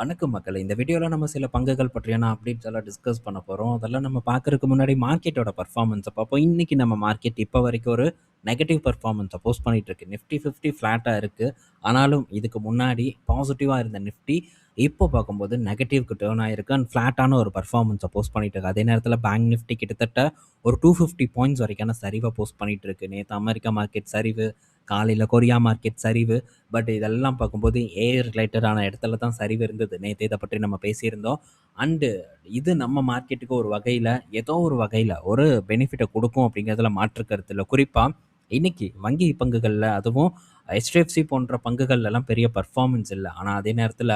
வணக்கம் மக்களே. இந்த வீடியோல நம்ம சில பங்குகள் பற்றியான அப்டேட்ஸ் எல்லாம் டிஸ்கஸ் பண்ண போறோம். அதெல்லாம் நம்ம பார்க்கறதுக்கு முன்னாடி மார்க்கெட்டோட பெர்ஃபார்மன்ஸ பார்ப்போம். இன்னைக்கு நம்ம மார்க்கெட் இப்ப வரைக்கும் ஒரு நெகட்டிவ் பெர்ஃபார்மன்ஸ போஸ்ட் பண்ணிட்டு இருக்கு. நிஃப்டி 50 ஃப்ளாட்டா இருக்கு. ஆனாலும் இதுக்கு முன்னாடி பாசிட்டிவா இருந்த நிஃப்டி இப்போ பார்க்கும்போது நெகட்டிவ்க்கு டர்ன் ஆயிருக்கு அண்ட் ஃப்ளாட்டான ஒரு பெர்ஃபார்மன்ஸை போஸ்ட் பண்ணிட்டு இருக்கு. அதே நேரத்தில் பேங்க் நிஃப்டி கிட்டத்தட்ட ஒரு 250 பாயிண்ட்ஸ் வரைக்கான சரிவை போஸ்ட் பண்ணிட்டு இருக்கு. நேற்று அமெரிக்கா மார்க்கெட் சரிவு, காலையில் கொரியா மார்க்கெட் சரிவு. பட் இதெல்லாம் பார்க்கும்போது ஏஐ ரிலேட்டடான இடத்துல தான் சரிவு இருந்தது. நேற்று இதை பற்றி நம்ம பேசியிருந்தோம். அண்டு இது நம்ம மார்க்கெட்டுக்கு ஒரு வகையில் ஏதோ ஒரு வகையில் ஒரு பெனிஃபிட்டை கொடுக்கும் அப்படிங்கிறதுல மாற்று கருத்து இல்லை. குறிப்பாக இன்னைக்கு வங்கி பங்குகளில், அதுவும் HDFC போன்ற பங்குகள்லாம் பெரிய பர்ஃபார்மன்ஸ் இல்லை. ஆனால் அதே நேரத்தில்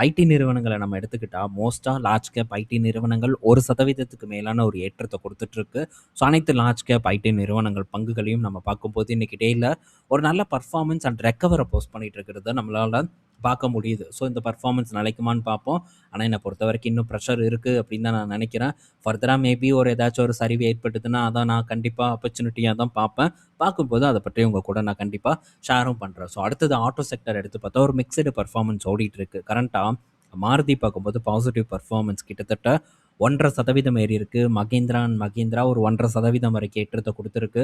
ஐடி நிறுவனங்களை நம்ம எடுத்துக்கிட்டால் மோஸ்ட்டாக லார்ஜ் கேப் ஐடி நிறுவனங்கள் 1% மேலான ஒரு ஏற்றத்தை கொடுத்துட்ருக்கு. ஸோ அனைத்து லார்ஜ் கேப் ஐடி நிறுவனங்கள் பங்குகளையும் நம்ம பார்க்கும்போது இன்னைக்கு டேயில் ஒரு நல்ல பர்ஃபார்மன்ஸ் அண்ட் ரெக்கவரை போஸ்ட் பண்ணிட்டு இருக்கிறத நம்மளால் பார்க்க முடியுது. ஸோ இந்த பர்ஃபார்மன்ஸ் நிலைக்குமான்னு பார்ப்போம். ஆனால் என்னை பொறுத்த வரைக்கும் இன்னும் ப்ரெஷர் இருக்குது அப்படின்னு தான் நான் நினைக்கிறேன். ஃபர்தராக மேபி ஏதாச்சும் ஒரு சரிவு ஏற்பட்டுதுன்னா அதான் நான் கண்டிப்பாக ஆப்பர்ச்சுனிட்டியாக தான் பார்ப்பேன். பார்க்கும்போது அதை பற்றி உங்கள் கூட நான் கண்டிப்பாக ஷேரும் பண்ணுறேன். ஸோ அடுத்தது ஆட்டோ செக்டர் எடுத்து பார்த்தா ஒரு மிக்சடு பர்ஃபார்மன்ஸ் ஓடிட்டு இருக்கு. கரண்ட்டாக மாருதி பார்க்கும்போது பாசிட்டிவ் பர்ஃபார்மன்ஸ் கிட்டத்தட்ட 1.5% ஏறி இருக்கு. மகேந்திரா அண்ட் மகேந்திரா ஒரு 1.5% வரைக்கும் ஏற்றத்தை கொடுத்துருக்கு.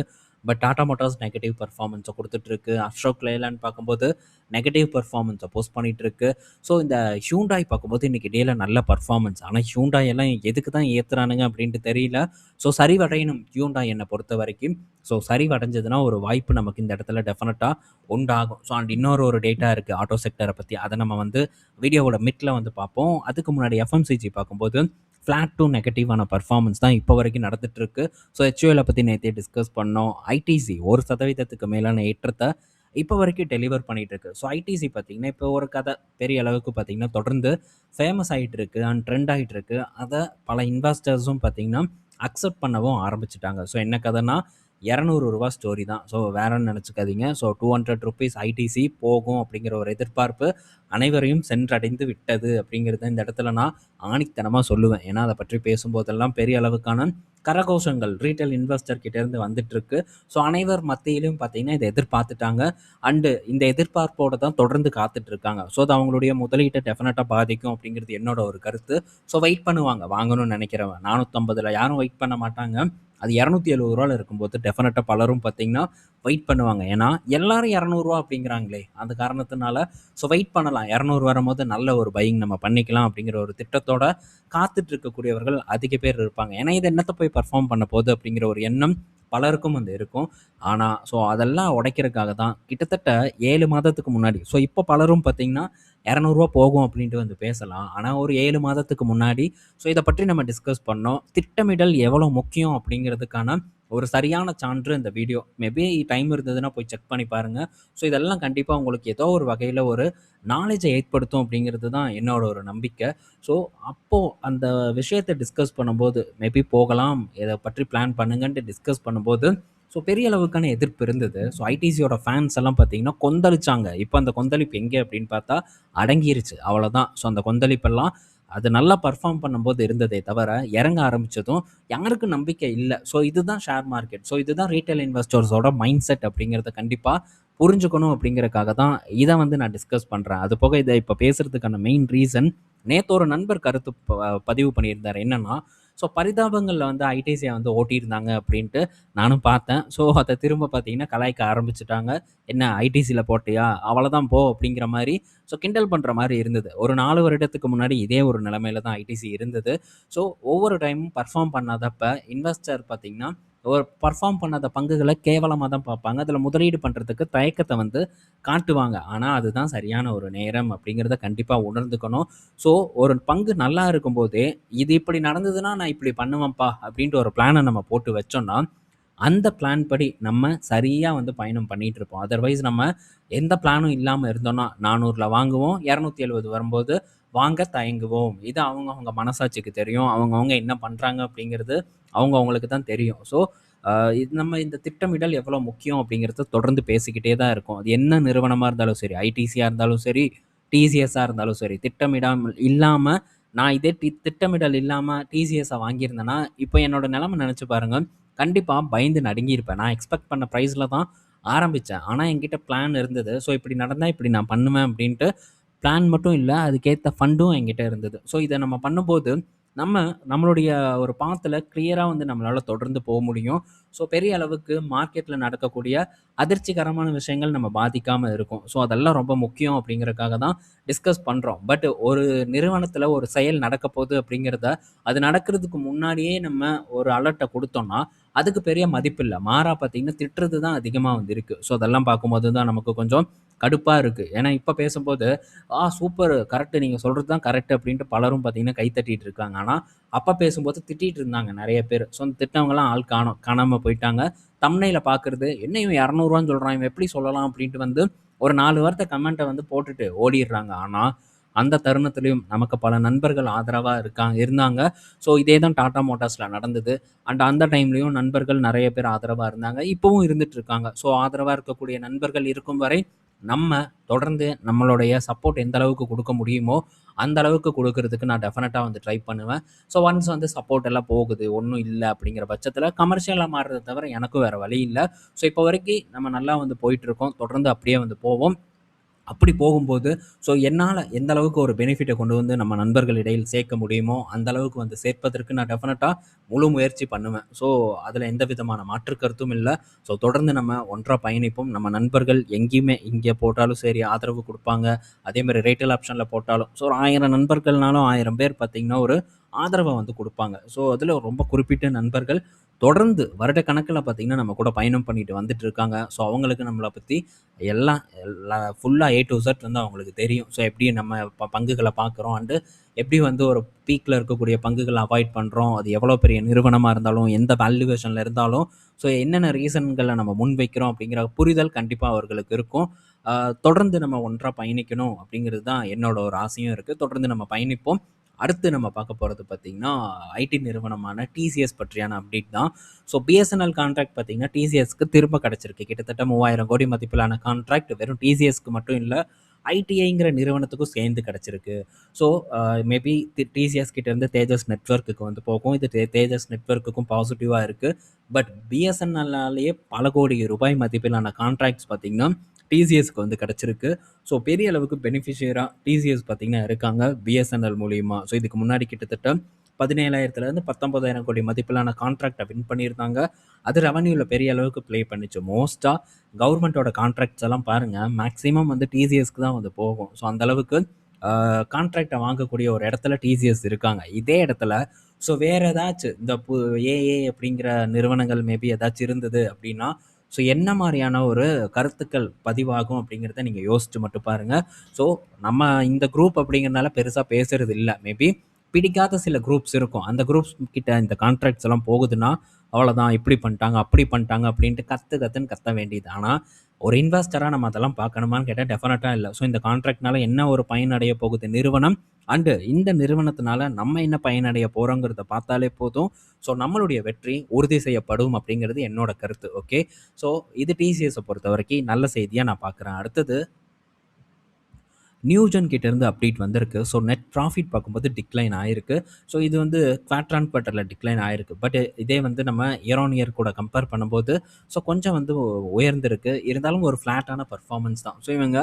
பட் டாடா மோட்டார்ஸ் நெகட்டிவ் பர்ஃபார்மன்ஸை கொடுத்துட்ருக்கு. அசோக் லேலாண்ட் பார்க்கும்போது நெகட்டிவ் பர்ஃபார்மன்ஸை போஸ்ட் பண்ணிட்டு இருக்கு. ஸோ இந்த ஹியூண்டாய் பார்க்கும்போது இன்னைக்கு டேல நல்ல பர்ஃபார்மன்ஸ். ஆனால் ஹியூண்டாய் எல்லாம் எதுக்கு தான் ஏற்றுறானுங்க அப்படின்ட்டு தெரியல. ஸோ சரிவடையணும் ஹியூண்டாய் என்னை பொறுத்த வரைக்கும். ஸோ சரிவடைஞ்சதுன்னா ஒரு வாய்ப்பு நமக்கு இந்த இடத்துல டெஃபினட்டாக உண்டாகும். ஸோ அண்ட் இன்னொரு டேட்டா இருக்குது ஆட்டோ செக்டரை பற்றி. அதை நம்ம வீடியோவோட மிட்டில் பார்ப்போம். அதுக்கு முன்னாடி எஃப்எம்சிஜி பார்க்கும்போது ஃப்ளாட் டு நெகட்டிவான பர்ஃபார்மன்ஸ் தான் இப்போ வரைக்கும் நடந்துட்டுருக்கு. ஸோ ஹெச்யூஎலை பற்றி நேற்றே டிஸ்கஸ் பண்ணோம். ஐடிசி 1% மேலான ஏற்றத்தை இப்போ வரைக்கும் டெலிவர் பண்ணிட்டு இருக்கு. ஸோ ஐடிசி பார்த்தீங்கன்னா இப்போ ஒரு கதை பெரிய அளவுக்கு பார்த்தீங்கன்னா தொடர்ந்து ஃபேமஸ் ஆகிட்டு இருக்கு அண்ட் ட்ரெண்ட் ஆகிட்டு இருக்கு. அதை பல இன்வெஸ்டர்ஸும் பார்த்தீங்கன்னா அக்செப்ட் பண்ணவும் ஆரம்பிச்சிட்டாங்க. ஸோ என்ன கதைன்னா ₹200 ஸ்டோரி தான். ஸோ வேறன்னு நினச்சிக்காதீங்க. ஸோ ₹200 ஐடிசி போகும் அப்படிங்கிற ஒரு எதிர்பார்ப்பு அனைவரையும் சென்றடைந்து விட்டது அப்படிங்கிறத இந்த இடத்துல நான் ஆணித்தனமாக சொல்லுவேன். ஏன்னா அதை பற்றி பேசும்போதெல்லாம் பெரிய அளவுக்கான கரகோஷங்கள் ரீட்டைல் இன்வெஸ்டர் கிட்டேருந்து வந்துட்டுருக்கு. ஸோ அனைவர் மத்தியிலும் பார்த்தீங்கன்னா இதை எதிர்பார்த்துட்டாங்க. அண்டு இந்த எதிர்பார்ப்போடு தான் தொடர்ந்து காத்துட்ருக்காங்க. ஸோ அது அவங்களுடைய முதலீட்டை டெஃபினட்டாக பாதிக்கும் அப்படிங்கிறது என்னோட ஒரு கருத்து. ஸோ வெயிட் பண்ணுவாங்க வாங்கணும்னு நினைக்கிறவன். 450 யாரும் வெயிட் பண்ண மாட்டாங்க. அது ₹270 இருக்கும்போது டெஃபினட்டாக பலரும் பார்த்தீங்கன்னா வெயிட் பண்ணுவாங்க. ஏன்னா எல்லாரும் ₹200 அப்படிங்கிறாங்களே, அந்த காரணத்தினால ஸோ வெயிட் பண்ணலாம். 200 வரும்போது நல்ல ஒரு பையிங் நம்ம பண்ணிக்கலாம் அப்படிங்கிற ஒரு திட்டத்தோட காத்துட்டு இருக்கக்கூடியவர்கள் அதிக பேர் இருப்பாங்க. ஏன்னா இது என்னத்தை போய் பர்ஃபார்ம் பண்ண போகுது அப்படிங்கிற ஒரு எண்ணம் பலருக்கும் இருக்கும். ஆனால் ஸோ அதெல்லாம் உடைக்கிறதுக்காக தான் கிட்டத்தட்ட 7 மாதத்துக்கு முன்னாடி, ஸோ இப்போ பலரும் பார்த்தீங்கன்னா ₹200 போகும் அப்படின்ட்டு பேசலாம். ஆனால் ஒரு 7 மாதத்துக்கு முன்னாடி ஸோ இதை பற்றி நம்ம டிஸ்கஸ் பண்ணோம். திட்டமிடல் எவ்வளோ முக்கியம் அப்படிங்கிறதுக்கான ஒரு சரியான சான்று இந்த வீடியோ. மேபி டைம் இருந்ததுன்னா போய் செக் பண்ணி பாருங்கள். ஸோ இதெல்லாம் கண்டிப்பாக உங்களுக்கு ஏதோ ஒரு வகையில் ஒரு நாலேஜை ஏற்படுத்தும் அப்படிங்கிறது தான் என்னோட ஒரு நம்பிக்கை. ஸோ அப்போது அந்த விஷயத்தை டிஸ்கஸ் பண்ணும்போது மேபி போகலாம், இதை பற்றி பிளான் பண்ணுங்கன்ட்டு டிஸ்கஸ் பண்ணும்போது ஸோ பெரிய அளவுக்கான எதிர்ப்பு இருந்தது. ஸோ ஐடிசியோட ஃபேன்ஸ் எல்லாம் பார்த்தீங்கன்னா கொந்தளிச்சாங்க. இப்போ அந்த கொந்தளிப்பு எங்கே அப்படின்னு பார்த்தா அடங்கிருச்சு, அவ்வளோதான். ஸோ அந்த கொந்தளிப்பெல்லாம் அது நல்லா பர்ஃபார்ம் பண்ணும்போது இருந்ததே தவிர இறங்க ஆரம்பித்ததும் யாருக்கும் நம்பிக்கை இல்லை. ஸோ இதுதான் ஷேர் மார்க்கெட். ஸோ இதுதான் ரீட்டைல் இன்வெஸ்டர்ஸோட மைண்ட் செட் அப்படிங்கிறத கண்டிப்பாக புரிஞ்சுக்கணும் அப்படிங்கிறக்காக தான் இதை நான் டிஸ்கஸ் பண்ணுறேன். அது போக இதை இப்போ பேசுகிறதுக்கான மெயின் ரீசன், நேற்று ஒரு நண்பர் கருத்து பதிவு பண்ணியிருந்தார். என்னென்னா ஸோ பரிதாபங்களில் ஐடிசியை ஓட்டியிருந்தாங்க அப்படின்ட்டு நானும் பார்த்தேன். ஸோ அதை திரும்ப பார்த்தீங்கன்னா கலாய்க்க ஆரம்பிச்சுட்டாங்க. என்ன ஐடிசியில் போட்டியா, அவ்வளோதான் போ அப்படிங்கிற மாதிரி ஸோ கிண்டல் பண்ணுற மாதிரி இருந்தது. ஒரு 4 வருடத்துக்கு முன்னாடி இதே ஒரு நிலைமையில தான் ஐடிசி இருந்தது. ஸோ ஒவ்வொரு டைமும் பர்ஃபார்ம் பண்ணாதப்ப இன்வெஸ்டர் பார்த்தீங்கன்னா ஒரு பர்ஃபார்ம் பண்ணாத பங்குகளை கேவலமாக தான் பார்ப்பாங்க. அதில் முதலீடு பண்ணுறதுக்கு தயக்கத்தை காட்டுவாங்க. ஆனால் அதுதான் சரியான ஒரு நேரம் அப்படிங்கிறத கண்டிப்பாக உணர்ந்துக்கணும். ஸோ ஒரு பங்கு நல்லா இருக்கும்போதே இது இப்படி நடந்ததுன்னா நான் இப்படி பண்ணுவேன்ப்பா அப்படின்ட்டு ஒரு பிளானை நம்ம போட்டு வச்சோம்னா அந்த பிளான் படி நம்ம சரியாக பயணம் பண்ணிகிட்டு இருப்போம். அதர்வைஸ் நம்ம எந்த பிளானும் இல்லாமல் இருந்தோம்னா 400ல் வாங்குவோம், 270 வரும்போது வாங்க தயங்குவோம். இது அவங்க மனசாட்சிக்கு தெரியும். அவங்கவுங்க என்ன பண்ணுறாங்க அப்படிங்கிறது அவங்களுக்கு தான் தெரியும். ஸோ இது நம்ம இந்த திட்டமிடல் எவ்வளோ முக்கியம் அப்படிங்கிறத தொடர்ந்து பேசிக்கிட்டே தான் இருக்கோம். அது என்ன நிறுவனமாக இருந்தாலும் சரி, ஐடிசியாக இருந்தாலும் சரி, டிசிஎஸ்ஸாக இருந்தாலும் சரி, திட்டமிடாமல் இல்லாமல் நான் இதே திட்டமிடல் இல்லாமல் டிசிஎஸ்ஸை வாங்கியிருந்தேன்னா இப்போ என்னோட நிலைமை நினச்சி பாருங்கள். கண்டிப்பாக பயந்து நடுங்கியிருப்பேன். நான் எக்ஸ்பெக்ட் பண்ண ப்ரைஸில் தான் ஆரம்பித்தேன். ஆனால் என்கிட்ட பிளான் இருந்தது. ஸோ இப்படி நடந்தால் இப்படி நான் பண்ணுவேன் அப்படின்ட்டு பிளான் மட்டும் இல்ல, அதுக்கேத்த ஃபண்டும் என்கிட்ட இருந்தது. ஸோ இத நம்ம பண்ணும்போது, நம்மளுடைய ஒரு பாத்துல கிளியரா வந்து நம்மளால தொடர்ந்து முடியும். ஸோ பெரிய அளவுக்கு மார்க்கெட்ல நடக்கக்கூடிய அதிர்ச்சிகரமான விஷயங்கள் நம்ம பாதிக்காம இருக்கும். ஸோ அதெல்லாம் ரொம்ப முக்கியம் அப்படிங்கிறதுக்காக தான் டிஸ்கஸ் பண்றோம். பட் ஒரு நிறுவனத்துல ஒரு செயல் நடக்க போகுது அப்படிங்கிறத, அது நடக்கிறதுக்கு முன்னாடியே நம்ம ஒரு அலர்ட்ட குடுத்தோம்னா, அதுக்கு பெரிய மதிப்பில்ல. மாறா பார்த்தீங்கன்னா, திட்டுறது தான் அதிகமா வந்து இருக்கு. ஸோ அதெல்லாம் பார்க்கும்போது தான் நமக்கு கொஞ்சம் கடுப்பா இருக்கு. ஏன்னா இப்ப பேசும்போது, சூப்பர் கரெக்ட் நீங்க சொல்றது தான் கரெக்ட்" அப்படின்ட்டு பலரும் பார்த்தீங்கன்னா கை தட்டிட்டு இருக்காங்க. ஆனா அப்ப பேசும்போது திட்டிட்டு இருந்தாங்க நெறைய பேரு. ஸோ திட்டினவங்கலாம் ஆள் காணாம போயிட்டாங்க. தம்ப்நெயில பார்க்குறது, "என்ன இவன் ரூ. 200 சொல்றான், இவன் எப்படி சொல்லலாம்?" அப்படின்ட்டு வந்து ஒரு 4 வார்த்தை கமெண்ட்ட வந்து போட்டுட்டு ஓடிர்றாங்க. ஆனா அந்த தருணத்திலயும் நமக்கு பல நண்பர்கள் ஆதரவா இருந்தாங்க. ஸோ இதே தான் டாடா மோட்டார்ஸ்ல நடந்தது. அந்த டைம்லயும் நண்பர்கள் நெறைய பேர் ஆதரவா இருந்தாங்க. இப்பவும் இருந்துட்டு இருக்காங்க. ஸோ ஆதரவா இருக்கக்கூடிய நண்பர்கள் இருக்கும் வரை, நம்ம தொடர்ந்து நம்மளுடைய சப்போர்ட் எந்த அளவுக்கு குடுக்க முடியுமோ, அந்த அளவுக்கு குடுக்குறதுக்கு நான் டெஃபினட்டா வந்து ட்ரை பண்ணுவேன். ஸோ ஒன்ஸ் வந்து சப்போர்ட் எல்லாம் போகுது, ஒண்ணும் இல்ல அப்படிங்கிற பட்சத்தில கமர்ஷியலா மாறுறத தவிர எனக்கும் வேற வழி இல்ல. ஸோ இப்போ வரைக்கும் நம்ம நல்லா வந்து போயிட்டுருக்கோம். தொடர்ந்து அப்படியே வந்து போவோம். அப்படி போகும்போது, ஸோ என்னால எந்த அளவுக்கு ஒரு பெனிஃபிட்ட கொண்டு வந்து நம்ம நண்பர்கள் இடையில் சேர்க்க முடியுமோ, அந்த அளவுக்கு வந்து சேர்ப்பதற்கு நான் டெஃபினட்டா முழு முயற்சி பண்ணுவேன். ஸோ அதில எந்த விதமான மாற்று கருத்தும் இல்ல. ஸோ தொடர்ந்து நம்ம ஒன்றா பயணிப்போம். நம்ம நண்பர்கள் எங்கேயுமே இங்கே போட்டாலும் சரி ஆதரவு குடுப்பாங்க. அதேமாரி ரேட்டல் ஆப்ஷன்ல போட்டாலும், ஸோ ஒரு 1000 நண்பர்கள்னாலும் 1000 பேர் பார்த்தீங்கன்னா, ஒரு ஆதரவ வந்து குடுப்பாங்க. ஸோ அதில ரொம்ப குறிப்பிட்ட நண்பர்கள் தொடர்ந்து வருடக்கணக்கில பார்த்தீங்கன்னா, நம்ம கூட பயணம் பண்ணிட்டு வந்துட்டு இருக்காங்க. ஸோ அவங்களுக்கு நம்மள பத்தி எல்லாம் ஃபுல்லா ஏ டூ இசட் வந்து அவங்களுக்கு தெரியும். ஸோ எப்படி நம்ம பங்குகள பார்க்குறோம் அண்டு எப்படி வந்து ஒரு பீக்ல இருக்கக்கூடிய பங்குகள அவாய்ட் பண்றோம். அது எவ்வளோ பெரிய நிறுவனமா இருந்தாலும், எந்த வேல்யூவேஷன்ல இருந்தாலும், ஸோ என்னென்ன ரீசன்கள நம்ம முன்வைக்கிறோம் அப்படிங்கிற புரிதல் கண்டிப்பா அவர்களுக்கு இருக்கும். அ தொடர்ந்து நம்ம ஒன்றா பயணிக்கணும் அப்படிங்கிறது தான் என்னோட ஒரு ஆசையும் இருக்கு. தொடர்ந்து நம்ம பயணிப்போம். அடுத்து நம்ம பார்க்க போறது பார்த்தீங்கன்னா, ஐடி நிறுவனமான டிசிஎஸ் பற்றியான அப்டேட் தான். ஸோ பிஎஸ்என்எல் கான்ட்ராக்ட் பார்த்தீங்கன்னா, டிசிஎஸ்க்கு திரும்ப கிடைச்சிருக்கு. கிட்டத்தட்ட 3000 கோடி மதிப்பிலான கான்ட்ராக்ட் வெறும் டிசிஎஸ்க்கு மட்டும் இல்ல, ஐடிஐங்கிற நிறுவனத்துக்கும் சேர்ந்து கிடைச்சிருக்கு. ஸோ மேபி டிசிஎஸ் கிட்ட இருந்து தேஜஸ் நெட்வொர்க்குக்கு வந்து போகும். இது தேஜஸ் நெட்வொர்க்குக்கும் பாசிட்டிவா இருக்கு. பட் பிஎஸ்என்எல்லாலேயே பல கோடி ரூபாய் மதிப்பிலான கான்ட்ராக்ட்ஸ் பார்த்தீங்கன்னா, டிசிஎஸ்க்கு வந்து கிடைச்சிருக்கு. ஸோ பெரிய அளவுக்கு பெனிஃபிஷியரா டிசிஎஸ் பார்த்தீங்கன்னா இருக்காங்க பிஎஸ்என்எல் மூலியமா. ஸோ இதுக்கு முன்னாடி கிட்டத்தட்ட 17,000 19,000 கோடி மதிப்பிலான கான்ட்ராக்ட வின் பண்ணியிருந்தாங்க. அது ரெவென்யூல பெரிய அளவுக்கு ப்ளே பண்ணுச்சு. மோஸ்ட்டா கவர்மெண்ட்டோட கான்ட்ராக்ட்ஸ் எல்லாம் பாருங்க, மேக்ஸிமம் வந்து டிசிஎஸ்க்கு தான் வந்து போகும். ஸோ அந்த அளவுக்கு கான்ட்ராக்ட்ட வாங்கக்கூடிய ஒரு இடத்துல டிசிஎஸ் இருக்காங்க. இதே இடத்துல ஸோ வேற ஏதாச்சும் இந்த ஏஏ அப்படிங்கிற நிறுவனங்கள் மேபி ஏதாச்சும் இருந்தது அப்படின்னா, ஸோ என்ன மாரியான ஒரு கருத்துக்கள் பதிவாகும் அப்படிங்கிறத நீங்க யோசிச்சு மட்டும் பாருங்க. ஸோ நம்ம இந்த குரூப் அப்படிங்கிறனால பெருசா பேசுறது இல்ல. மேபி பிடிக்காத சில குரூப்ஸ் இருக்கும். அந்த குரூப்ஸ் கிட்ட இந்த கான்ட்ராக்ட்ஸ் எல்லாம் போகுதுன்னா, அவ்வளோதான் இப்படி பண்ணிட்டாங்க, அப்படி பண்ணிட்டாங்க அப்படின்ட்டு கத்துன்னு கத்த வேண்டியது. ஆனா, ஒரு இன்வெஸ்டரா நம்ம அதெல்லாம் பார்க்கணுமான்னு கேட்டா டெஃபினட்டா இல்ல. ஸோ இந்த கான்ட்ராக்ட்னால என்ன ஒரு பயன் அடைய போகுது நிறுவனம், அண்ட் இந்த நிறுவனத்தினால நம்ம என்ன பயனடைய போறோங்கிறத பார்த்தாலே போதும். ஸோ நம்மளுடைய வெற்றி உறுதி செய்யப்படும் அப்படிங்கிறது என்னோட கருத்து. ஓகே. ஸோ இது டிசிஎஸ பொறுத்தவரைக்கும் நல்ல செய்தியா நான் பார்க்குறேன். அடுத்தது நியூஜென் கிட்ட இருந்து அப்டேட் வந்திருக்கு. ஸோ நெட் ப்ராஃபிட் பார்க்கும்போது டிக்ளைன் ஆயிருக்கு. ஸோ இது வந்து குவார்டர் ஆன் குவார்ட்டர்ல டிக்ளைன் ஆயிருக்கு. பட் இதே வந்து நம்ம இயர் ஆன் இயர் கூட கம்பேர் பண்ணும்போது ஸோ கொஞ்சம் வந்து உயர்ந்திருக்கு. இருந்தாலும் ஒரு ஃப்ளாட்டான பெர்ஃபார்மன்ஸ் தான். ஸோ இவங்க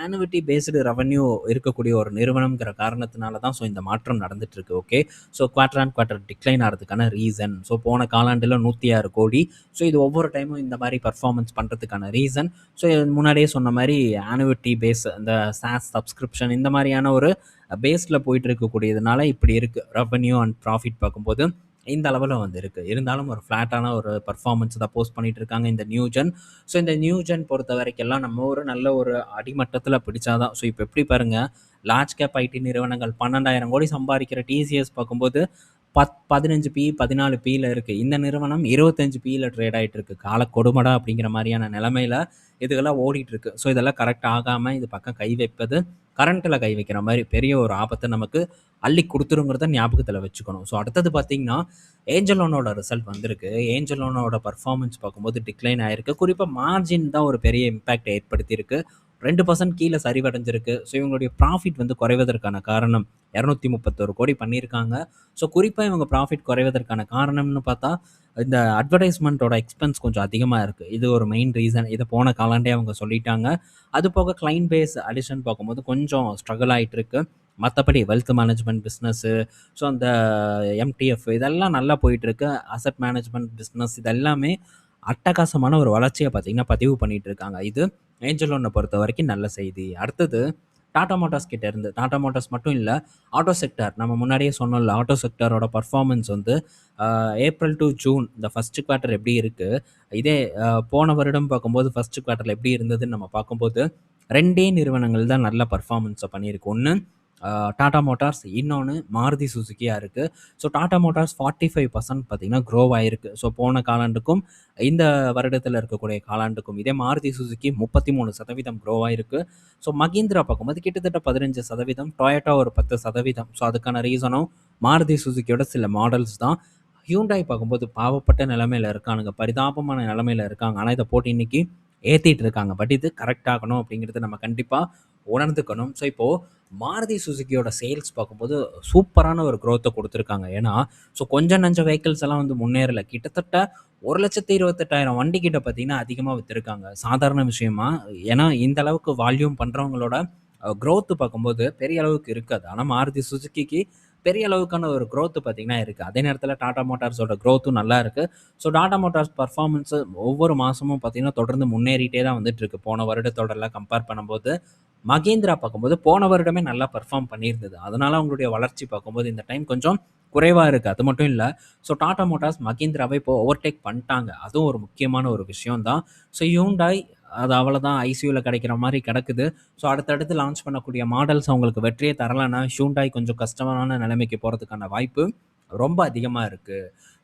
ஆனுவிட்டி பேஸ்டு ரெவென்யூ இருக்கக்கூடிய ஒரு நிறுவனம்ங்கிற காரணத்தினால தான் ஸோ இந்த மாற்றம் நடந்துட்டு இருக்கு. Okay. So quarter on quarter decline ஆகிறதுக்கான ரீசன் ஸோ போன காலாண்டில் 106 கோடி. ஸோ இது ஒவ்வொரு டைமும் இந்த மாதிரி பர்ஃபார்மன்ஸ் பண்ணுறதுக்கான ரீசன் ஸோ முன்னாடியே சொன்ன மாதிரி ஆனுவிட்டி பேஸ் இந்த சாஸ் சப்ஸ்கிரிப்ஷன் இந்த மாதிரியான ஒரு பேஸில் போயிட்டு இருக்கக்கூடியதுனால இப்படி இருக்குது. ரெவன்யூ அண்ட் ப்ராஃபிட் பார்க்கும்போது இந்த அளவில் வந்து இருக்குது. இருந்தாலும் ஒரு ஃப்ளாட்டான ஒரு பர்ஃபார்மன்ஸ் தான் போஸ்ட் பண்ணிட்டு இருக்காங்க இந்த நியூஜென். ஸோ இந்த நியூஜென் பொறுத்த வரைக்கெல்லாம் நம்ம ஒரு நல்ல ஒரு அடிமட்டத்தில் பிடிச்சாதான். ஸோ இப்போ எப்படி பாருங்கள், லார்ஜ் கேப் ஐடி நிறுவனங்கள் 12,000 கோடி சம்பாதிக்கிற டிசிஎஸ் பார்க்கும்போது 15 பி 14 பியில் இருக்குது. இந்த நிறுவனம் 25 பியில் ட்ரேட் ஆகிட்டு இருக்கு. கால கொடுமடா அப்படிங்கிற மாதிரியான நிலமையில இதுகெல்லாம் ஓடிட்டு இருக்கு. ஸோ இதெல்லாம் கரெக்ட் ஆகாமல் இது பக்கம் கை வைப்பது கரண்ட்டில் கை வைக்கிற மாதிரி பெரிய ஒரு ஆபத்தை நமக்கு அள்ளி கொடுத்துருங்கிறத ஞாபகத்தில் வச்சுக்கணும். ஸோ அடுத்தது பார்த்தீங்கன்னா ஏஞ்சல் லோனோட ரிசல்ட் வந்திருக்கு. ஏஞ்சல் லோனோட பர்ஃபார்மன்ஸ் பார்க்கும்போது டிக்ளைன் ஆயிருக்கு. குறிப்பாக மார்ஜின் தான் ஒரு பெரிய இம்பேக்ட் ஏற்படுத்தியிருக்கு. 2% கீழ சரிவடைஞ்சிருக்கு. ஸோ இவங்களுடைய ப்ராஃபிட் வந்து குறைவதற்கான காரணம் 231 கோடி பண்ணியிருக்காங்க. ஸோ குறிப்பா இவங்க ப்ராஃபிட் குறைவதற்கான காரணம்னு பார்த்தா, இந்த அட்வர்டைஸ்மென்ட்டோட எக்ஸ்பென்ஸ் கொஞ்சம் அதிகமா இருக்கு. இது ஒரு மெயின் ரீசன். இத போன காலாண்டே அவங்க சொல்லிட்டாங்க. அது போக கிளையன்ட் பேஸ் அடிஷன் பார்க்கும்போது கொஞ்சம் ஸ்ட்ரகிள் ஆயிட்டு இருக்கு. மத்தபடி வெல்த் மேனேஜ்மென்ட் பிசினஸ், ஸோ அந்த எம்டிஎஃப் இதெல்லாம் நல்லா போயிட்டு இருக்கு. அசெட் மேனேஜ்மென்ட் பிசினஸ் இது எல்லாமே அட்டகாசமான ஒரு வளர்ச்சிய பார்த்தீங்கன்னா பதிவு பண்ணிட்டு இருக்காங்க. இது ஏஞ்சல் ஒன்ன பொறுத்தவரைக்கும் நல்ல செய்தி. அடுத்தது டாடா மோட்டார்ஸ் கிட்ட இருந்து. டாடா மோட்டார்ஸ் மட்டும் இல்ல, ஆட்டோ செக்டார் நம்ம முன்னாடியே சொன்னோம்ல, ஆட்டோ செக்டாரோட பெர்ஃபார்மன்ஸ் வந்து ஏப்ரல் டூ ஜூன் இந்த ஃபர்ஸ்ட் குவார்ட்டர் எப்படி இருக்கு, இதே போன வருடம் பார்க்கும்போது ஃபர்ஸ்ட் குவார்ட்டர்ல எப்படி இருந்ததுன்னு நம்ம பார்க்கும்போது 2 நிறுவனங்கள் தான் நல்ல பெர்ஃபார்மன்ஸ பண்ணியிருக்கு. ஒண்ணு டாடா மோட்டார்ஸ், இன்னொன்னு மாருதி சுசுகியா இருக்கு. ஸோ டாடா மோட்டார்ஸ் 45% பார்த்தீங்கன்னா க்ரோவ் ஆயிருக்கு. ஸோ போன காலாண்டுக்கும் இந்த வருடத்தில் இருக்கக்கூடிய காலாண்டுக்கும். இதே மாருதி சுசுகி 33% க்ரோவ் ஆயிருக்கு. ஸோ மகீந்திரா பார்க்கும்போது கிட்டத்தட்ட 15%, டொயோட்டா ஒரு 10%. ஸோ அதுக்கான ரீசனும் மாருதி சுசுகியோட சில மாடல்ஸ் தான். ஹியூண்டாய் பார்க்கும்போது பாவப்பட்ட நிலைமையில இருக்கானுங்க. பரிதாபமான நிலைமையில இருக்காங்க. ஆனா இத போட்டு இன்னைக்கு ஏத்திட்டு இருக்காங்க. பட் இது கரெக்ட் ஆகணும் அப்படிங்கிறத நம்ம கண்டிப்பா உணர்ந்துக்கணும். ஸோ இப்போ மாருதி சுசுகியோட சேல்ஸ் பார்க்கும்போது சூப்பரான ஒரு குரோத்த குடுத்துருக்காங்க. ஏன்னா, ஸோ கொஞ்சம் நஞ்ச வெஹிக்கிள்ஸ் எல்லாம் வந்து முன்னேறல. கிட்டத்தட்ட 1,28,000 வண்டி கிட்ட பார்த்தீங்கன்னா அதிகமா வித்திருக்காங்க. சாதாரண விஷயமா? ஏன்னா இந்த அளவுக்கு வால்யூம் பண்றவங்களோட குரோத் பார்க்கும்போது பெரிய அளவுக்கு இருக்காது. ஆனா மாருதி சுசுகிக்கு பெரிய அளவுக்கான ஒரு குரோத் பார்த்தீங்கன்னா இருக்கு. அதே நேரத்தில டாடா மோட்டார்ஸோட குரோத்தும் நல்லா இருக்கு. ஸோ டாடா மோட்டார்ஸ் பெர்ஃபார்மன்ஸ் ஒவ்வொரு மாசமும் பார்த்தீங்கன்னா தொடர்ந்து முன்னேறிட்டே தான் வந்துட்டு இருக்கு. போன வருடத்தோடலாம் கம்பேர் பண்ணும்போது. மகேந்திரா பார்க்கும்போது போன வருடமே நல்லா பெர்ஃபார்ம் பண்ணியிருந்தது. அதனால அவங்களுடைய வளர்ச்சி பார்க்கும்போது இந்த டைம் கொஞ்சம் குறைவா இருக்கு. அது மட்டும் இல்ல. ஸோ டாடா மோட்டார்ஸ் மகேந்திராவை இப்போ ஓவர்டேக் பண்ணிட்டாங்க. அதுவும் ஒரு முக்கியமான ஒரு விஷயம் தான். ஸோ ஹியூண்டாய் அது அவ்வளோதான், ஐசியூல கிடைக்கிற மாரி கிடக்குது. ஸோ அடுத்தடுத்து லான்ச் பண்ணக்கூடிய மாடல்ஸ் அவங்களுக்கு வெற்றியே தரலன்னா, ஹியூண்டாய் கொஞ்சம் கஷ்டமான நிலைமைக்கு போறதுக்கான வாய்ப்பு ரொம்ப அதிகமா இருக்கு.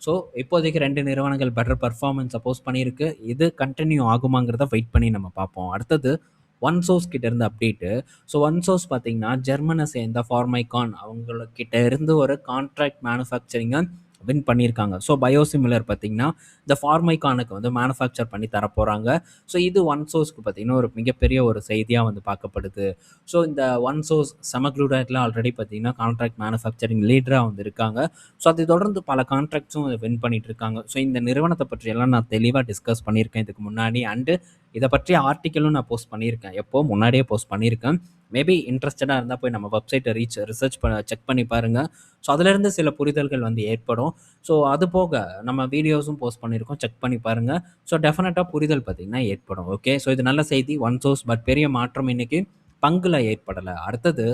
ஸோ இப்போதைக்கு 2 நிறுவனங்கள் பெட்டர் பெர்ஃபார்மன்ஸ போஸ்ட் பண்ணியிருக்கு. இது கன்டின்யூ ஆகுமாங்கிறத வெயிட் பண்ணி நம்ம பார்ப்போம். அடுத்தது ஒன்சோர்ஸ் கிட்ட இருந்து அப்டேட்டு. ஸோ ஒன்சோர்ஸ் பார்த்தீங்கன்னா, ஜெர்மன சேர்ந்த ஃபார்மைகான் அவங்ககிட்ட இருந்து ஒரு கான்ட்ராக்ட் மேனுஃபேக்சரிங்க வின் பண்ணியிருக்காங்க. ஸோ பயோசிமிலர் பார்த்தீங்கன்னா, இந்த ஃபார்மைகானுக்கு வந்து மேனுஃபேக்சர் பண்ணி தரப்போறாங்க. ஸோ இது ஒன்சோர்ஸ்க்கு பார்த்தீங்கன்னா, ஒரு மிகப்பெரிய ஒரு செய்தியா வந்து பார்க்கப்படுது. ஸோ இந்த ஒன்சோர்ஸ் செமக்ளூடைட்ல ஆல்ரெடி பார்த்தீங்கன்னா, கான்ட்ராக்ட் மேனுஃபேக்சரிங் லீடரா வந்து இருக்காங்க. ஸோ அதை தொடர்ந்து பல கான்ட்ராக்ட்ஸும் வின் பண்ணிட்டு இருக்காங்க. ஸோ இந்த நிறுவனத்த பற்றியெல்லாம் நான் தெளிவா டிஸ்கஸ் பண்ணியிருக்கேன் இதுக்கு முன்னாடி. அண்டு இத பற்றிய ஆர்டிக்கிளும் நான் போஸ்ட் பண்ணியிருக்கேன். எப்போ முன்னாடியே போஸ்ட் பண்ணியிருக்கேன். மேபி இன்ட்ரெஸ்டடா இருந்தா போய் நம்ம வெப்சைட்ட ரிசர்ச் செக் பண்ணி பாருங்க. ஸோ அதிலிருந்து சில புரிதல்கள் வந்து ஏற்படும். ஸோ அது போக நம்ம வீடியோஸும் போஸ்ட் பண்ணியிருக்கோம். செக் பண்ணி பாருங்க. ஸோ டெஃபினட்டா புரிதல் பார்த்தீங்கன்னா ஏற்படும். ஓகே. ஸோ இது நல்ல செய்தி. ஒன் சோர்ஸ் பட் பெரிய மாற்றம் இன்னைக்கு பங்குல ஏற்படல. அடுத்தது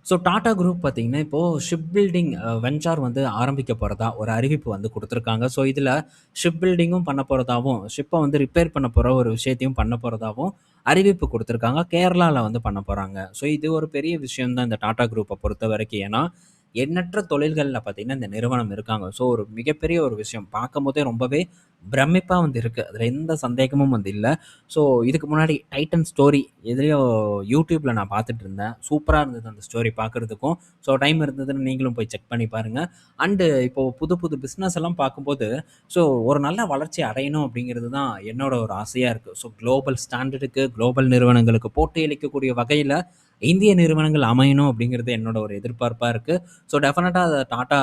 ஸோ டாடா குரூப் பார்த்தீங்கன்னா, இப்போ ஷிப் பில்டிங் வெஞ்சர் வந்து ஆரம்பிக்க போறதா ஒரு அறிவிப்பு வந்து குடுத்துருக்காங்க. ஸோ இதில ஷிப் பில்டிங்கும் பண்ண போறதாவும், ஷிப்ப வந்து ரிப்பேர் பண்ண போற ஒரு விஷயத்தையும் பண்ண போறதாவும் அறிவிப்பு குடுத்துருக்காங்க. கேரளால வந்து பண்ண போறாங்க. ஸோ இது ஒரு பெரிய விஷயம் தான் இந்த டாடா குரூப்ப பொறுத்தவரைக்கும். ஏன்னா, எண்ணற்ற தொழில்கள்ல பார்த்தீங்கன்னா, இந்த நிறுவனம் இருக்காங்க. ஸோ ஒரு மிகப்பெரிய ஒரு விஷயம். பார்க்கும்போதே ரொம்பவே பிரமிப்பா வந்து இருக்கு. அதில எந்த சந்தேகமும் வந்து இல்ல. ஸோ இதுக்கு முன்னாடி டைட்டன் ஸ்டோரி எதுலயோ யூடியூப்ல நான் பார்த்துட்டு இருந்தேன். சூப்பரா இருந்தது அந்த ஸ்டோரி பார்க்கறதுக்கும். ஸோ டைம் இருந்ததுன்னா நீங்களும் போய் செக் பண்ணி பாருங்க. அண்டு இப்போ புது புது பிசினஸ் எல்லாம் பார்க்கும்போது, ஸோ ஒரு நல்ல வளர்ச்சி அடையணும் அப்படிங்கிறது தான் என்னோட ஒரு ஆசையா இருக்கு. ஸோ குளோபல் ஸ்டாண்டர்டுக்கு, குளோபல் நிறுவனங்களுக்கு போட்டியளிக்கக்கூடிய வகையில இந்திய நிறுவனங்கள் அமையணும் அப்படிங்கிறது என்னோட ஒரு எதிர்பார்ப்பா இருக்கு. ஸோ டெஃபினட்டா அத டாட்டா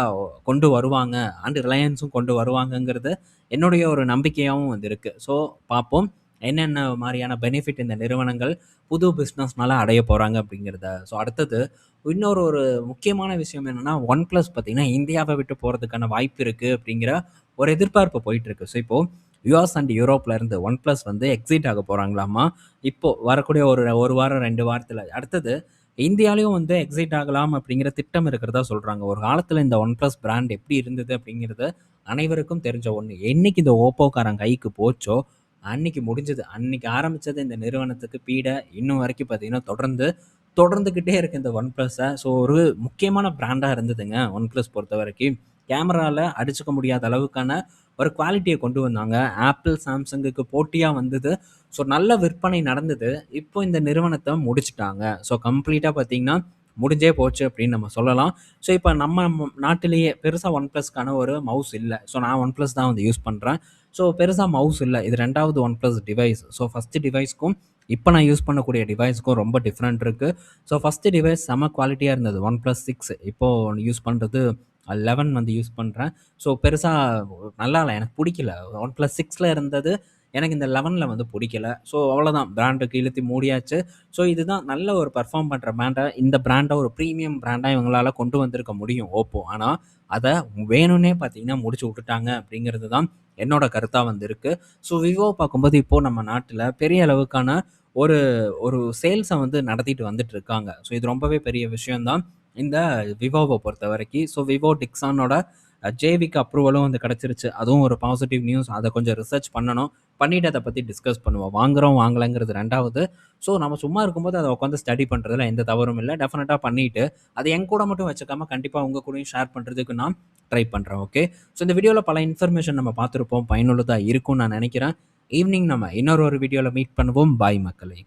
கொண்டு வருவாங்க. அண்ட் ரிலையன்ஸும் கொண்டு வருவாங்கங்கிறது என்னுடைய ஒரு நம்பிக்கையாவும் வந்து இருக்கு. ஸோ பார்ப்போம். என்னென்ன மாரியான பெனிஃபிட் இந்த நிறுவனங்கள் புது பிசினஸ்னால அடைய போறாங்க அப்படிங்கிறத. ஸோ அடுத்தது இன்னொரு ஒரு முக்கியமான விஷயம் என்னன்னா, ஒன் பிளஸ் பார்த்தீங்கன்னா, இந்தியாவ விட்டு போறதுக்கான வாய்ப்பு இருக்கு அப்படிங்கிற ஒரு எதிர்பார்ப்பு போயிட்டு இருக்கு. ஸோ இப்போ யுஎஸ் அண்ட் யூரோப்ல இருந்து ஒன் பிளஸ் வந்து எக்ஸிட் ஆக போறாங்களாமா. இப்போ வரக்கூடிய ஒரு 1 வாரம் 2 வாரத்துல. அடுத்தது இந்தியாலயும் வந்து எக்ஸிட் ஆகலாம் அப்படிங்கிற திட்டம் இருக்கிறதா சொல்றாங்க. ஒரு காலத்துல இந்த ஒன் பிளஸ் பிராண்ட் எப்படி இருந்தது அப்படிங்கிறது அனைவருக்கும் தெரிஞ்ச ஒண்ணு. என்னைக்கு இந்த ஓப்போக்காரன் கைக்கு போச்சோ, அன்னைக்கு முடிஞ்சது. அன்னைக்கு ஆரம்பிச்சது இந்த நிறுவனத்துக்கு பீட இன்னும் வரைக்கும் பார்த்தீங்கன்னா, தொடர்ந்துகிட்டே இருக்கு இந்த ஒன் பிளஸ்ஸ. ஸோ ஒரு முக்கியமான பிராண்டா இருந்ததுங்க ஒன் பிளஸ் பொறுத்தவரைக்கும். கேமரால அடிச்சுக்க முடியாத அளவுக்கான ஒரு குவாலிட்டிய கொண்டு வந்தாங்க. ஆப்பிள், சாம்சங்குக்கு போட்டியா வந்தது. ஸோ நல்ல விற்பனை நடந்தது. இப்போ இந்த நிறுவனத்த முடிச்சுட்டாங்க. ஸோ கம்ப்ளீட்டா பார்த்தீங்கன்னா, முடிஞ்சே போச்சு அப்படின்னு நம்ம சொல்லலாம். ஸோ இப்ப நம்ம நாட்டிலேயே பெருசா ஒன் பிளஸ்க்கான ஒரு மவுஸ் இல்ல. ஸோ நான் ஒன் பிளஸ் தான் வந்து யூஸ் பண்றேன். ஸோ பெருசா மவுஸ் இல்ல. இது 2வது OnePlus device. So first டிவைஸ்க்கும் இப்போ நான் யூஸ் பண்ணக்கூடிய டிவைஸ்க்கும் ரொம்ப டிஃப்ரெண்ட் இருக்கு. ஸோ ஃபர்ஸ்ட்டு டிவைஸ் செம்ம குவாலிட்டியா இருந்தது. OnePlus 6. இப்போ யூஸ் பண்றது 11 வந்து யூஸ் பண்றேன். ஸோ பெருசா நல்லா இல்ல. எனக்கு புடிக்கல. OnePlus 6ல இருந்தது. எனக்கு இந்த 11ல வந்து புடிக்கல. ஸோ அவ்வளோதான். பிராண்டுக்கு இழுத்தி மூடியாச்சு. ஸோ இதுதான் நல்ல ஒரு பெர்ஃபார்ம் பண்ற பிராண்ட இந்த பிராண்ட ஒரு பிரீமியம் பிராண்டா இவங்களால கொண்டு வந்திருக்க முடியும் ஓப்போ. ஆனா, அத வேணும்னே பார்த்தீங்கன்னா முடிச்சு விட்டுட்டாங்க அப்படிங்கிறது தான் என்னோட கருத்தா வந்து இருக்கு. ஸோ விவோ பார்க்கும்போது இப்போ நம்ம நாட்டுல பெரிய அளவுக்கான ஒரு ஒரு சேல்ஸ வந்து நடத்திட்டு வந்துட்டு இருக்காங்க. ஸோ இது ரொம்பவே பெரிய விஷயம் தான். இந்த விவோவ பொறுத்தவரைக்கி. ஸோ விவோ டிக்ஸானோட ஜேவிக்கு அப்ரூவலும் வந்து கிடைச்சிருச்சு. அதுவும் ஒரு பாசிட்டிவ் நியூஸ். அத கொஞ்சம் ரிசர்ச் பண்ணணும். பண்ணிட்டு அத பத்தி டிஸ்கஸ் பண்ணுவோம். வாங்குறோம், வாங்கலங்கிறது 2வது. ஸோ நம்ம சும்மா இருக்கும்போது அத உட்காந்து ஸ்டடி பண்றதுல எந்த தவறும் இல்ல. டெஃபினட்டா பண்ணிட்டு, அத என் கூட மட்டும் வச்சுக்காம கண்டிப்பா உங்க கூடயும் ஷேர் பண்றதுக்கு நான் ட்ரை பண்றேன். ஓகே. ஸோ இந்த வீடியோல பல இன்ஃபர்மேஷன் நம்ம பார்த்திருப்போம். பயனுள்ளதா இருக்கும்னு நான் நினைக்கிறேன். ஈவினிங் நம்ம இன்னொரு வீடியோல மீட் பண்ணுவோம். பாய் மக்களே.